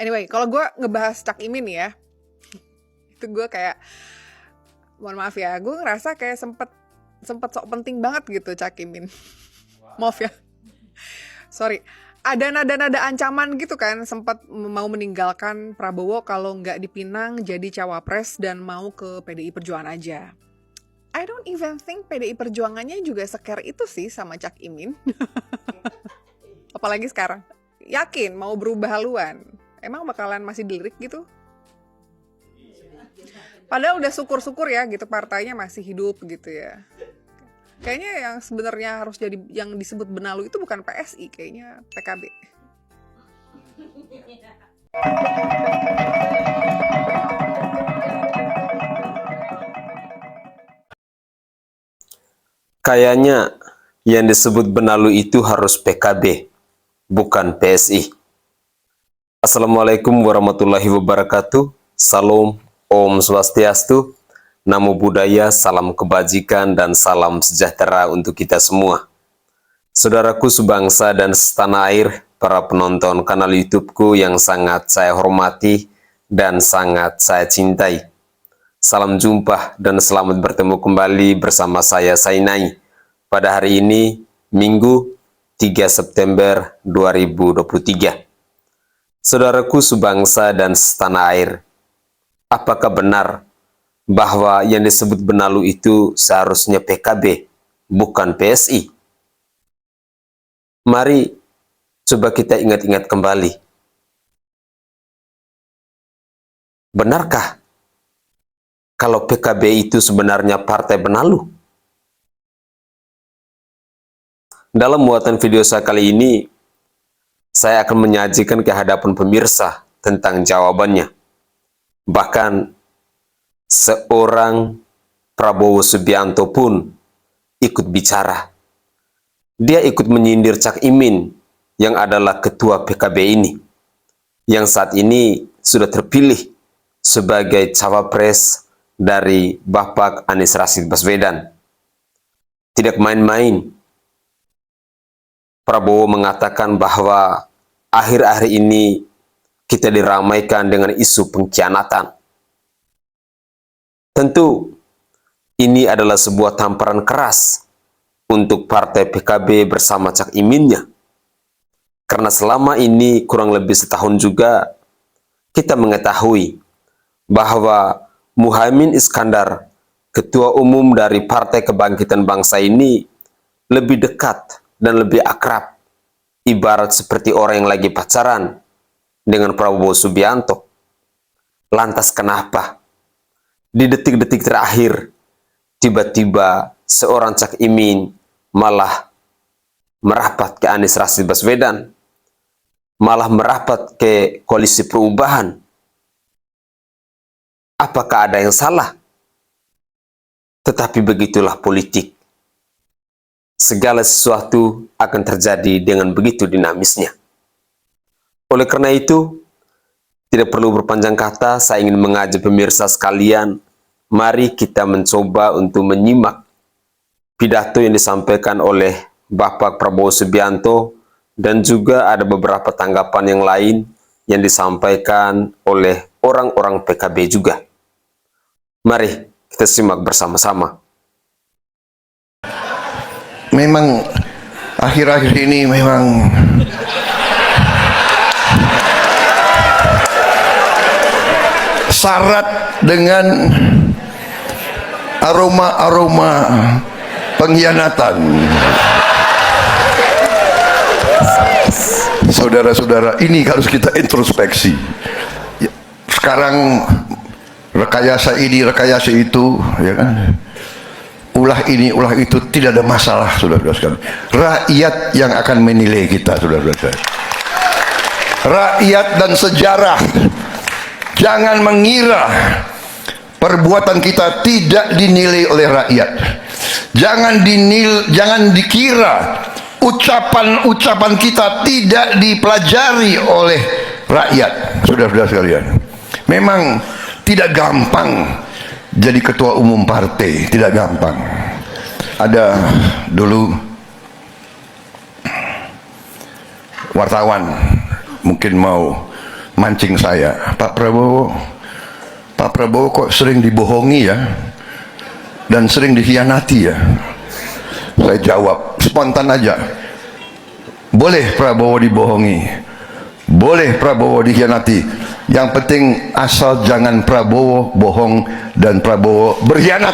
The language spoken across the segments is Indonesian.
Anyway, kalau gue ngebahas Cak Imin ya, itu gue kayak, mohon maaf ya, gue ngerasa kayak sempet sok penting banget gitu Cak Imin. Maaf ya, sorry. Ada nada-nada ancaman gitu kan, sempat mau meninggalkan Prabowo kalau nggak dipinang jadi cawapres dan mau ke PDI Perjuangan aja. I don't even think PDI Perjuangannya juga secare itu sih sama Cak Imin. Apalagi sekarang. Yakin mau berubah haluan. Emang bakalan masih dilirik gitu? Padahal udah syukur-syukur ya gitu partainya masih hidup gitu ya. Kayaknya yang sebenarnya harus jadi yang disebut benalu itu bukan PSI, kayaknya PKB. Kayaknya yang disebut benalu itu harus PKB, bukan PSI. Assalamualaikum warahmatullahi wabarakatuh. Salam, Om Swastiastu. Namo Buddhaya, salam kebajikan, dan salam sejahtera untuk kita semua. Saudaraku sebangsa dan setanah air, para penonton kanal YouTube-ku yang sangat saya hormati dan sangat saya cintai. Salam jumpa dan selamat bertemu kembali bersama saya Sainai pada hari ini, Minggu 3 September 2023. Saudaraku sebangsa dan setanah air, apakah benar bahwa yang disebut benalu itu seharusnya PKB, bukan PSI? Mari coba kita ingat-ingat kembali. Benarkah kalau PKB itu sebenarnya partai benalu? Dalam muatan video saya kali ini, saya akan menyajikan ke hadapan pemirsa tentang jawabannya. Bahkan seorang Prabowo Subianto pun ikut bicara. Dia ikut menyindir Cak Imin yang adalah ketua PKB ini, yang saat ini sudah terpilih sebagai cawapres dari Bapak Anies Rashid Baswedan. Tidak main-main, Prabowo mengatakan bahwa akhir-akhir ini kita diramaikan dengan isu pengkhianatan. Tentu ini adalah sebuah tamparan keras untuk partai PKB bersama Cak Iminnya. Karena selama ini kurang lebih setahun juga kita mengetahui bahwa Muhaimin Iskandar, ketua umum dari Partai Kebangkitan Bangsa ini, lebih dekat dan lebih akrab, ibarat seperti orang yang lagi pacaran dengan Prabowo Subianto. Lantas kenapa di detik-detik terakhir tiba-tiba seorang Cak Imin malah merapat ke Anies Rashid Baswedan, malah merapat ke Koalisi Perubahan? Apakah ada yang salah? Tetapi begitulah politik. Segala sesuatu akan terjadi dengan begitu dinamisnya. Oleh karena itu, tidak perlu berpanjang kata, saya ingin mengajak pemirsa sekalian, mari kita mencoba untuk menyimak pidato yang disampaikan oleh Bapak Prabowo Subianto, dan juga ada beberapa tanggapan yang lain yang disampaikan oleh orang-orang PKB juga. Mari kita simak bersama-sama. Memang akhir-akhir ini memang syarat dengan aroma-aroma pengkhianatan. Saudara-saudara, ini harus kita introspeksi. Sekarang rekayasa ini, rekayasa itu, ya kan? Ulah ini, ulah itu, tidak ada masalah, saudara-saudara sekalian. Rakyat yang akan menilai kita, saudara-saudara. Rakyat dan sejarah. Jangan mengira perbuatan kita tidak dinilai oleh rakyat. Jangan dikira ucapan-ucapan kita tidak dipelajari oleh rakyat, saudara-saudara sekalian. Memang tidak gampang jadi ketua umum partai, tidak gampang. Ada dulu wartawan mungkin mau mancing saya, Pak Prabowo kok sering dibohongi ya, dan sering dikhianati ya. Saya jawab spontan aja, boleh Prabowo dibohongi, boleh Prabowo dikhianati, yang penting asal jangan Prabowo bohong dan Prabowo berkhianat.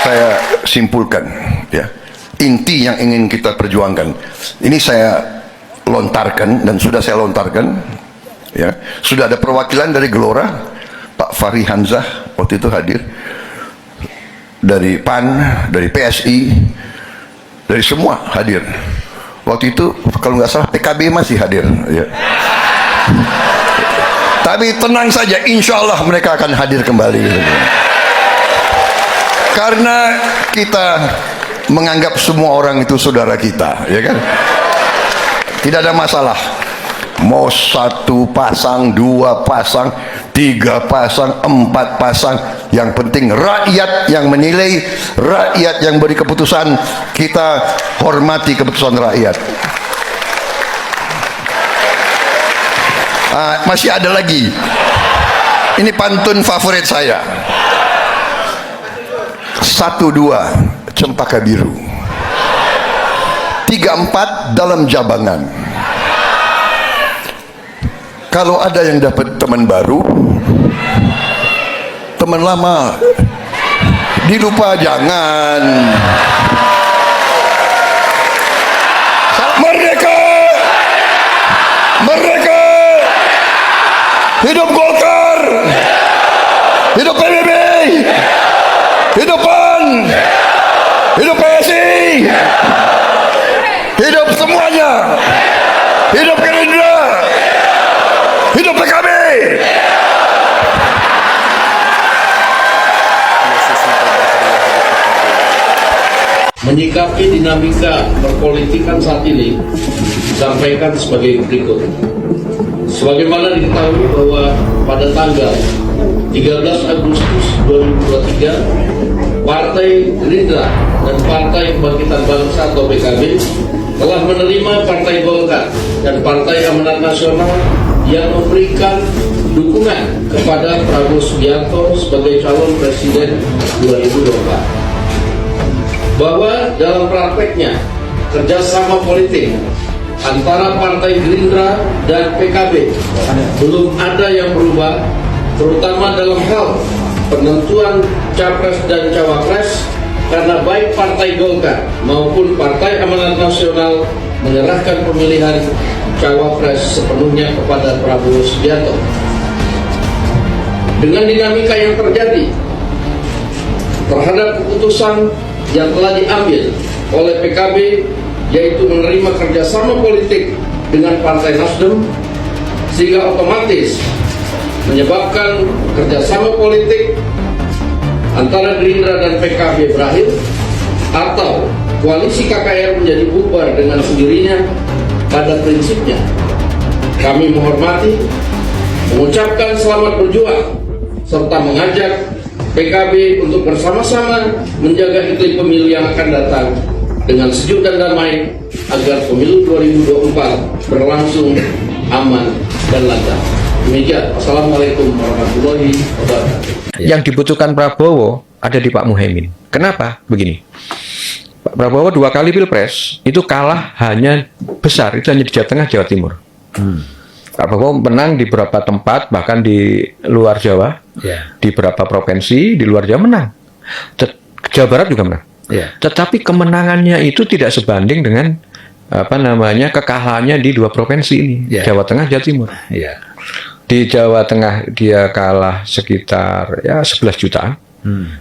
Saya simpulkan ya, inti yang ingin kita perjuangkan ini saya lontarkan, dan sudah saya lontarkan ya. Sudah ada perwakilan dari Gelora, Pak Fahri Hamzah waktu itu hadir, dari PAN, dari PSI, dari semua hadir. Waktu itu kalau nggak salah PKB masih hadir ya. Tapi tenang saja, insya Allah mereka akan hadir kembali gitu. Karena kita menganggap semua orang itu saudara kita, ya kan? Tidak ada masalah. Mau 1 pasang, 2 pasang, 3 pasang, 4 pasang, yang penting rakyat yang menilai, rakyat yang beri keputusan. Kita hormati keputusan rakyat. Masih ada lagi, ini pantun favorit saya. 1, 2 cempaka biru, 3, 4 dalam jabangan. Kalau ada yang dapat teman baru, teman lama dilupa jangan. Merdeka! Merdeka! Hidup Golkar! Hidup PBB! Hidup PAN! Hidup PSI! Hidup semuanya! Hidup Gerindra! Hidup PKB! Menyikapi dinamika perpolitikan saat ini disampaikan sebagai berikut. Sebagaimana diketahui bahwa pada tanggal 13 Agustus 2023, Partai Gerindra dan Partai Kebangkitan Bangsa atau PKB telah menerima Partai Golkar dan Partai Amanat Nasional yang memberikan dukungan kepada Prabowo Subianto sebagai calon presiden 2024. Bahwa dalam prakteknya kerjasama politik antara Partai Gerindra dan PKB belum ada yang berubah, terutama dalam hal penentuan capres dan cawapres, karena baik Partai Golkar maupun Partai Amanat Nasional menyerahkan pemilihan cawapres sepenuhnya kepada Prabowo Subianto. Dengan dinamika yang terjadi terhadap keputusan yang telah diambil oleh PKB, yaitu menerima kerjasama politik dengan Partai Nasdem, sehingga otomatis menyebabkan kerjasama politik antara Gerindra dan PKB berakhir, atau koalisi KKR menjadi bubar dengan sendirinya. Pada prinsipnya kami menghormati, mengucapkan selamat berjuang, serta mengajak PKB untuk bersama-sama menjaga iklim pemilu yang akan datang dengan sejuk dan damai, agar pemilu 2024 berlangsung aman dan lancar. Demikian, Assalamualaikum warahmatullahi wabarakatuh. Yang dibutuhkan Prabowo ada di Pak Muhaimin. Kenapa? Begini, Pak Prabowo 2 kali pilpres itu kalah hanya besar, itu hanya di Jawa Tengah, Jawa Timur. Pak Prabowo menang di beberapa tempat, bahkan di luar Jawa, di beberapa provinsi di luar Jawa menang. Jawa Barat juga menang. Tetapi kemenangannya itu tidak sebanding dengan kekalahannya di 2 provinsi ini, Jawa Tengah, Jawa Timur. Di Jawa Tengah dia kalah sekitar 11 jutaan,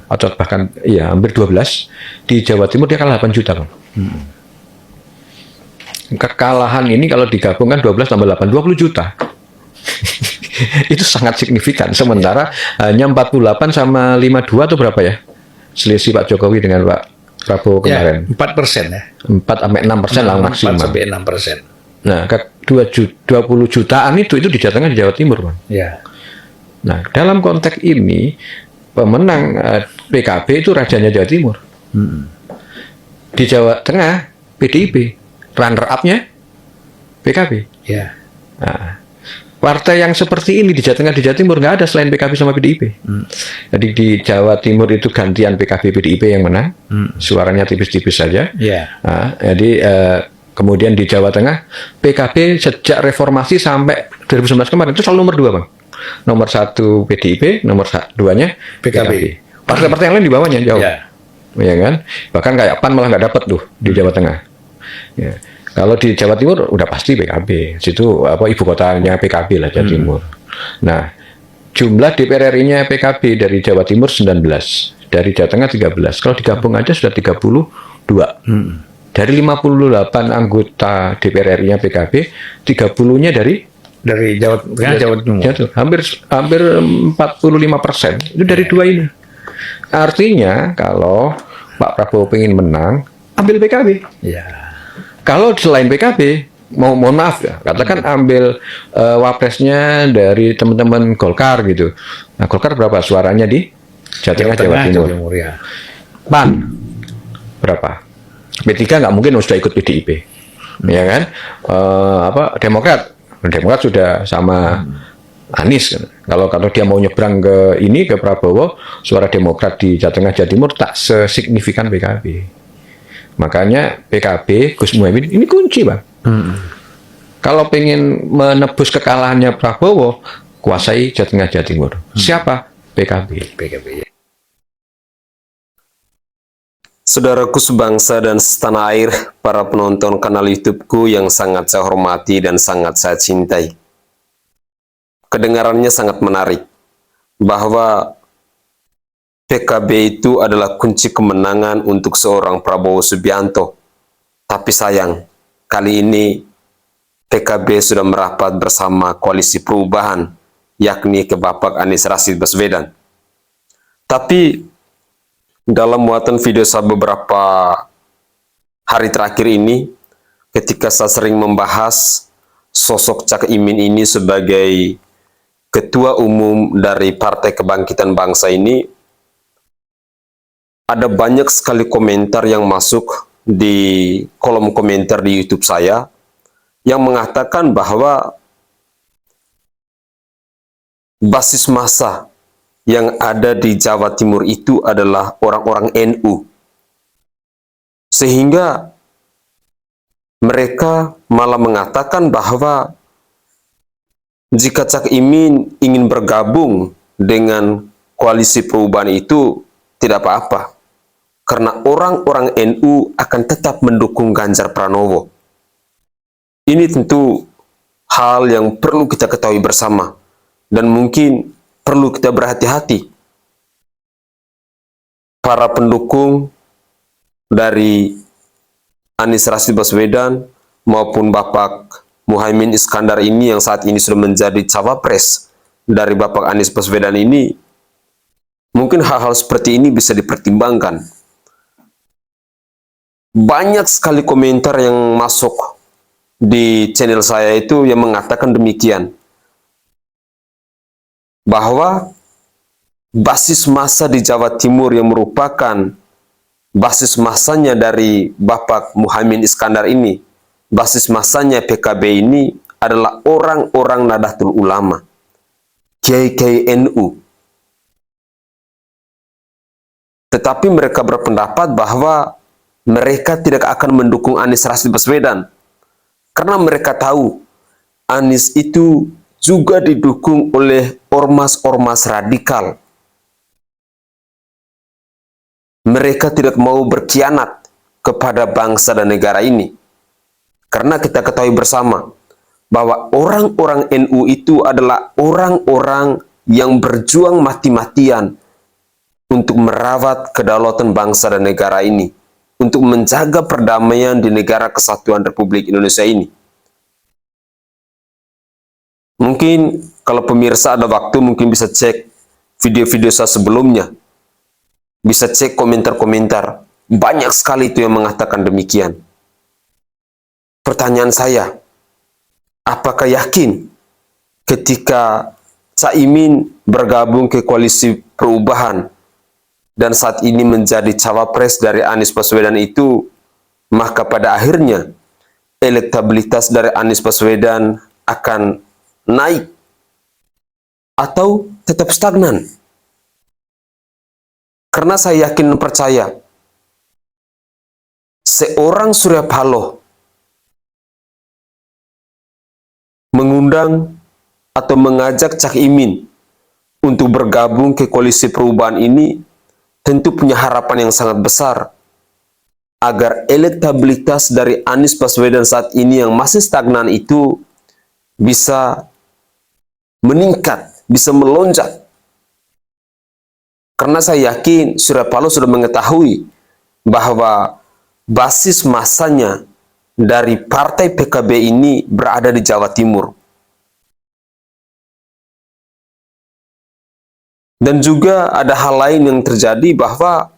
atau bahkan hampir 12. Di Jawa Timur dia kalah 8 juta, Bang. Kekalahan ini kalau digabungkan 12 tambah 8, 20 juta. Itu sangat signifikan. Sementara hanya 48 sama 52 atau berapa ya? Selisih Pak Jokowi dengan Pak Prabowo kemarin. 4% ya. 4-6% lah maksimal. 4-6%. Nah, 20 jutaan itu di Jawa Tengah, di Jawa Timur, Bang. Nah, dalam konteks ini pemenang PKB itu rajanya Jawa Timur. Di Jawa Tengah PDIP, runner up-nya PKB. Nah, partai yang seperti ini di Jawa Tengah, di Jawa Timur nggak ada selain PKB sama PDIP. Jadi di Jawa Timur itu gantian PKB PDIP yang menang, suaranya tipis-tipis saja. Nah, jadi kemudian di Jawa Tengah PKB sejak reformasi sampai 2019 kemarin itu selalu nomor 2, Bang. Nomor 1 PDIP, nomor 2-nya PKB. Partai-partai yang lain di bawahnya jauh. Ya kan? Bahkan kayak PAN malah nggak dapat tuh di Jawa Tengah. Ya. Kalau di Jawa Timur udah pasti PKB. Situ ibu kotanya PKB lah Jawa Timur. Nah, jumlah DPR RI-nya PKB dari Jawa Timur 19, dari Jawa Tengah 13. Kalau digabung aja sudah 32. Dari 58 anggota DPR RI-nya PKB, 30-nya dari Jawa Tengah, Jawa Timur. Hampir 45% itu dari dua ini. Artinya kalau Pak Prabowo pengen menang, ambil PKB. Kalau selain PKB, mohon maaf ya, katakan ambil wapresnya dari teman-teman Golkar gitu. Nah, Golkar berapa suaranya di Jawa Tengah, Jawa Timur? PAN berapa? P3 nggak mungkin sudah ikut PDIP, ya kan? Demokrat sudah sama Anies. Kalau dia mau nyebrang ke Prabowo, suara Demokrat di Jawa Tengah, Jawa Timur tak sesignifikan PKB. Makanya PKB, Gus Muhaimin ini kunci, Bang. Kalau pengen menebus kekalahannya Prabowo, kuasai Jawa Tengah, Jawa Timur. Siapa? PKB. Saudaraku sebangsa dan setanah air, para penonton kanal YouTube-ku yang sangat saya hormati dan sangat saya cintai. Kedengarannya sangat menarik, bahwa PKB itu adalah kunci kemenangan untuk seorang Prabowo Subianto. Tapi sayang, kali ini PKB sudah merapat bersama koalisi perubahan, yakni ke Bapak Anies Rashid Baswedan. Tapi dalam muatan video saya beberapa hari terakhir ini, ketika saya sering membahas sosok Cak Imin ini sebagai ketua umum dari Partai Kebangkitan Bangsa ini, ada banyak sekali komentar yang masuk di kolom komentar di YouTube saya yang mengatakan bahwa basis massa yang ada di Jawa Timur itu adalah orang-orang NU. Sehingga mereka malah mengatakan bahwa jika Cak Imin ingin bergabung dengan koalisi perubahan itu tidak apa-apa. Karena orang-orang NU akan tetap mendukung Ganjar Pranowo. Ini tentu hal yang perlu kita ketahui bersama. Dan mungkin perlu kita berhati-hati. Para pendukung dari Anies Rashid Baswedan maupun Bapak Muhaimin Iskandar ini yang saat ini sudah menjadi cawapres dari Bapak Anies Baswedan ini, mungkin hal-hal seperti ini bisa dipertimbangkan. Banyak sekali komentar yang masuk di channel saya itu yang mengatakan demikian, bahwa basis massa di Jawa Timur yang merupakan basis massanya dari Bapak Muhaimin Iskandar ini, basis massanya PKB ini adalah orang-orang Nahdlatul Ulama, kiai-kiai NU. Tetapi mereka berpendapat bahwa mereka tidak akan mendukung Anies Rashid Baswedan. Karena mereka tahu Anies itu juga didukung oleh ormas-ormas radikal. Mereka tidak mau berkhianat kepada bangsa dan negara ini. Karena kita ketahui bersama bahwa orang-orang NU itu adalah orang-orang yang berjuang mati-matian untuk merawat kedaulatan bangsa dan negara ini, untuk menjaga perdamaian di negara kesatuan Republik Indonesia ini. Mungkin kalau pemirsa ada waktu, mungkin bisa cek video-video saya sebelumnya. Bisa cek komentar-komentar. Banyak sekali itu yang mengatakan demikian. Pertanyaan saya, apakah yakin ketika Caimin bergabung ke koalisi perubahan dan saat ini menjadi cawapres dari Anies Baswedan itu, maka pada akhirnya elektabilitas dari Anies Baswedan akan naik atau tetap stagnan? Karena saya yakin dan percaya seorang Surya Paloh mengundang atau mengajak Cak Imin untuk bergabung ke koalisi perubahan ini tentu punya harapan yang sangat besar agar elektabilitas dari Anies Baswedan saat ini yang masih stagnan itu bisa meningkat, bisa melonjak. Karena saya yakin Surya Paloh sudah mengetahui bahwa basis masanya dari partai PKB ini berada di Jawa Timur. Dan juga ada hal lain yang terjadi bahwa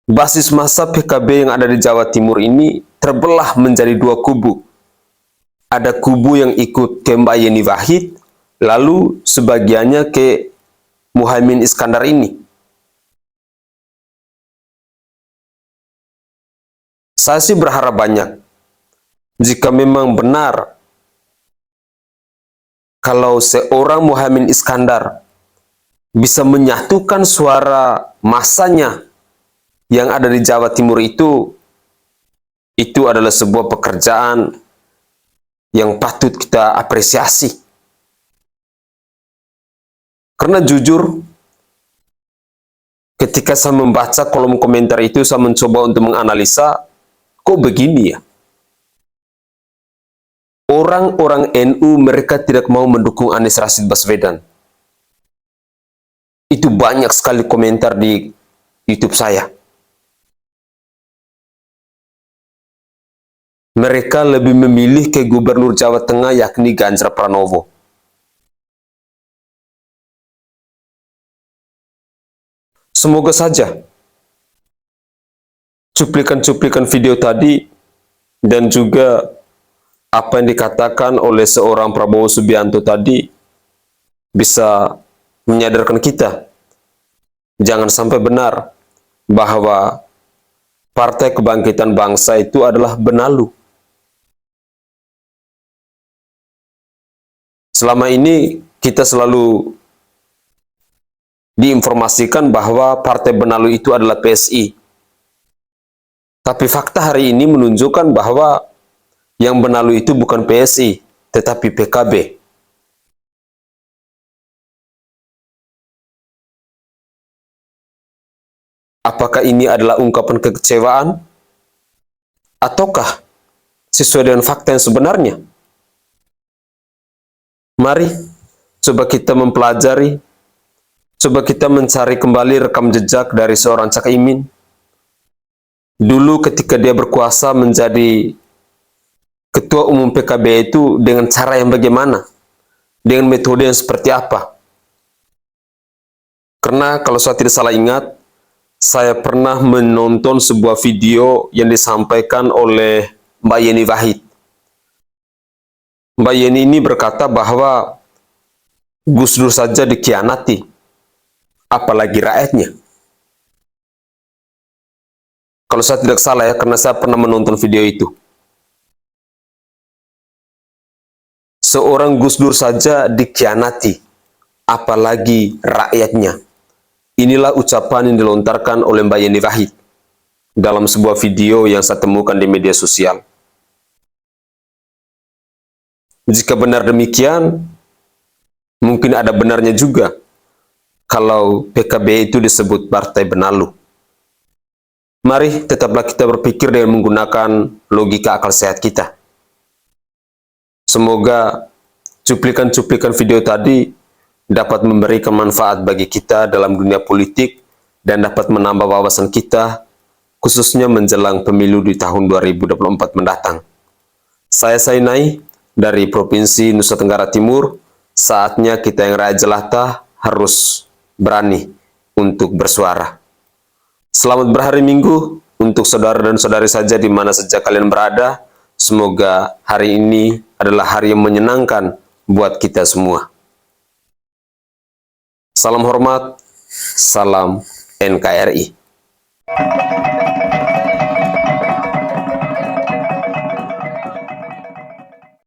basis massa PKB yang ada di Jawa Timur ini terbelah menjadi dua kubu. Ada kubu yang ikut ke Mbak Yeni Wahid, lalu sebagiannya ke Muhaimin Iskandar ini. Saya sih berharap banyak. Jika memang benar kalau seorang Muhaimin Iskandar bisa menyatukan suara masanya yang ada di Jawa Timur itu adalah sebuah pekerjaan yang patut kita apresiasi. Karena jujur, ketika saya membaca kolom komentar itu, saya mencoba untuk menganalisa, kok begini ya? Orang-orang NU mereka tidak mau mendukung Anies Rashid Baswedan. Itu banyak sekali komentar di YouTube saya. Mereka lebih memilih ke Gubernur Jawa Tengah yakni Ganjar Pranowo. Semoga saja cuplikan-cuplikan video tadi dan juga apa yang dikatakan oleh seorang Prabowo Subianto tadi bisa menyadarkan kita. Jangan sampai benar bahwa Partai Kebangkitan Bangsa itu adalah benalu. Selama ini kita selalu diinformasikan bahwa partai benalu itu adalah PSI. Tapi fakta hari ini menunjukkan bahwa yang benalu itu bukan PSI, tetapi PKB. Apakah ini adalah ungkapan kekecewaan? Ataukah sesuai dengan fakta yang sebenarnya? Mari coba kita mempelajari, coba kita mencari kembali rekam jejak dari seorang Cak Imin. Dulu ketika dia berkuasa menjadi ketua umum PKB itu dengan cara yang bagaimana? Dengan metode yang seperti apa? Karena kalau saya tidak salah ingat, saya pernah menonton sebuah video yang disampaikan oleh Mbak Yeni Wahid. Mbak Yeni ini berkata bahwa Gus Dur saja dikhianati, apalagi rakyatnya. Kalau saya tidak salah ya, karena saya pernah menonton video itu. Seorang Gus Dur saja dikhianati, apalagi rakyatnya. Inilah ucapan yang dilontarkan oleh Mbak Yeni Wahid dalam sebuah video yang saya temukan di media sosial. Jika benar demikian, mungkin ada benarnya juga kalau PKB itu disebut partai benalu. Mari tetaplah kita berpikir dengan menggunakan logika akal sehat kita. Semoga cuplikan-cuplikan video tadi dapat memberikan manfaat bagi kita dalam dunia politik dan dapat menambah wawasan kita, khususnya menjelang pemilu di tahun 2024 mendatang. Saya Sainai dari Provinsi Nusa Tenggara Timur. Saatnya kita yang rakyat jelata harus berani untuk bersuara. Selamat berhari Minggu untuk saudara dan saudari saja di mana saja kalian berada. Semoga hari ini adalah hari yang menyenangkan buat kita semua. Salam hormat, salam NKRI.